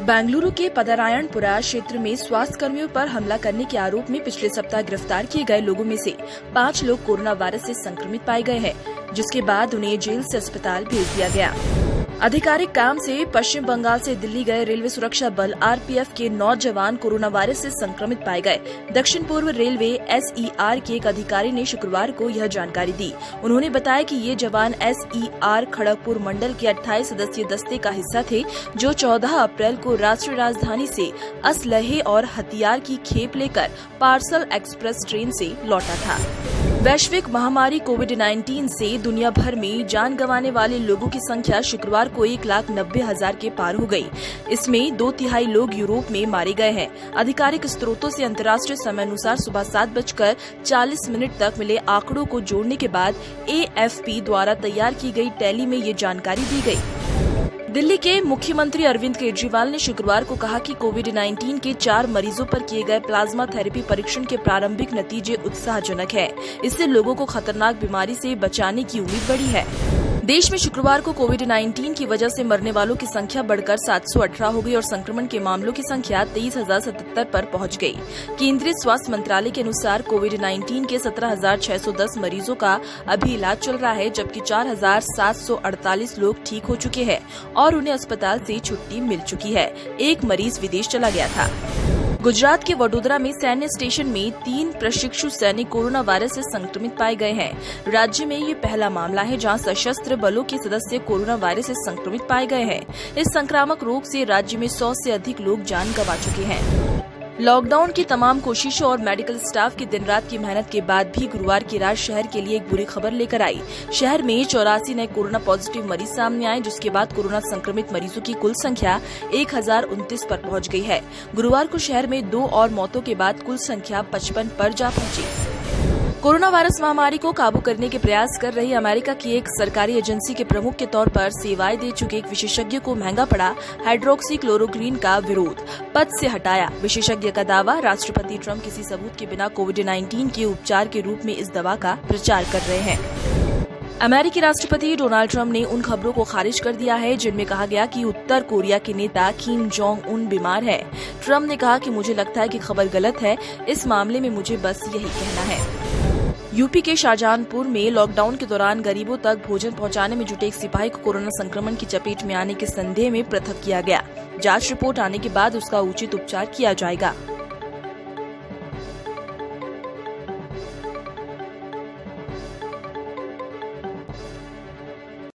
बेंगलुरु के पदरायणपुरा क्षेत्र में स्वास्थ्य कर्मियों पर हमला करने के आरोप में पिछले सप्ताह गिरफ्तार किए गए लोगों में से 5 लोग कोरोना वायरस से संक्रमित पाए गए हैं, जिसके बाद उन्हें जेल से अस्पताल भेज दिया गया। आधिकारिक काम से पश्चिम बंगाल से दिल्ली गए रेलवे सुरक्षा बल आरपीएफ के 9 जवान कोरोना वायरस से संक्रमित पाए गए। दक्षिण पूर्व रेलवे एसईआर के एक अधिकारी ने शुक्रवार को यह जानकारी दी। उन्होंने बताया कि ये जवान एसईआर खड़गपुर मंडल के 28 सदस्यीय दस्ते का हिस्सा थे, जो 14 अप्रैल को राष्ट्रीय राजधानी से असलहे और हथियार की खेप लेकर पार्सल एक्सप्रेस ट्रेन से लौटा था। वैश्विक महामारी कोविड-19 से दुनिया भर में जान गंवाने वाले लोगों की संख्या शुक्रवार को 1,90,000 के पार हो गई। इसमें 2/3 लोग यूरोप में मारे गए हैं। आधिकारिक स्रोतों से अंतर्राष्ट्रीय समय अनुसार सुबह 7:40 तक मिले आंकड़ों को जोड़ने के बाद एएफपी द्वारा तैयार की गई टैली में ये जानकारी दी गई। दिल्ली के मुख्यमंत्री अरविंद केजरीवाल ने शुक्रवार को कहा कि कोविड-19 के 4 मरीजों पर किए गए प्लाज्मा थेरेपी परीक्षण के प्रारंभिक नतीजे उत्साहजनक हैं। इससे लोगों को खतरनाक बीमारी से बचाने की उम्मीद बढ़ी है। देश में शुक्रवार को कोविड-19 की वजह से मरने वालों की संख्या बढ़कर 718 हो गई और संक्रमण के मामलों की संख्या 23,077 पर पहुंच गई। केंद्रीय स्वास्थ्य मंत्रालय के अनुसार कोविड-19 के 17,610 मरीजों का अभी इलाज चल रहा है, जबकि 4,748 लोग ठीक हो चुके हैं और उन्हें अस्पताल से छुट्टी मिल चुकी है। एक मरीज विदेश चला गया था। गुजरात के वडोदरा में सैन्य स्टेशन में 3 प्रशिक्षु सैनिक कोरोना वायरस से संक्रमित पाए गए हैं। राज्य में ये पहला मामला है जहां सशस्त्र बलों के सदस्य कोरोना वायरस से संक्रमित पाए गए हैं। इस संक्रामक रोग से राज्य में 100 से अधिक लोग जान गंवा चुके हैं। लॉकडाउन की तमाम कोशिशों और मेडिकल स्टाफ की दिन रात की मेहनत के बाद भी गुरुवार की रात शहर के लिए एक बुरी खबर लेकर आई। शहर में 84 नए कोरोना पॉजिटिव मरीज सामने आए, जिसके बाद कोरोना संक्रमित मरीजों की कुल संख्या 1029 पर पहुंच गई है। गुरुवार को शहर में 2 और मौतों के बाद कुल संख्या 55 पर जा पहुंची। कोरोना वायरस महामारी को काबू करने के प्रयास कर रही अमेरिका की एक सरकारी एजेंसी के प्रमुख के तौर पर सेवाएं दे चुके एक विशेषज्ञ को महंगा पड़ा हाइड्रोक्सीक्लोरोक्वीन का विरोध, पद से हटाया। विशेषज्ञ का दावा, राष्ट्रपति ट्रंप किसी सबूत के बिना कोविड-19 के उपचार के रूप में इस दवा का प्रचार कर रहे हैं। अमेरिकी राष्ट्रपति डोनाल्ड ट्रंप ने उन खबरों को खारिज कर दिया है जिनमें कहा गया कि उत्तर कोरिया के नेता किम जोंग उन बीमार है। ट्रंप ने कहा कि मुझे लगता है कि खबर गलत है, इस मामले में मुझे बस यही कहना है। यूपी के शाहजहांपुर में लॉकडाउन के दौरान गरीबों तक भोजन पहुंचाने में जुटे एक सिपाही को कोरोना संक्रमण की चपेट में आने के संदेह में पृथक किया गया। जांच रिपोर्ट आने के बाद उसका उचित उपचार किया जाएगा।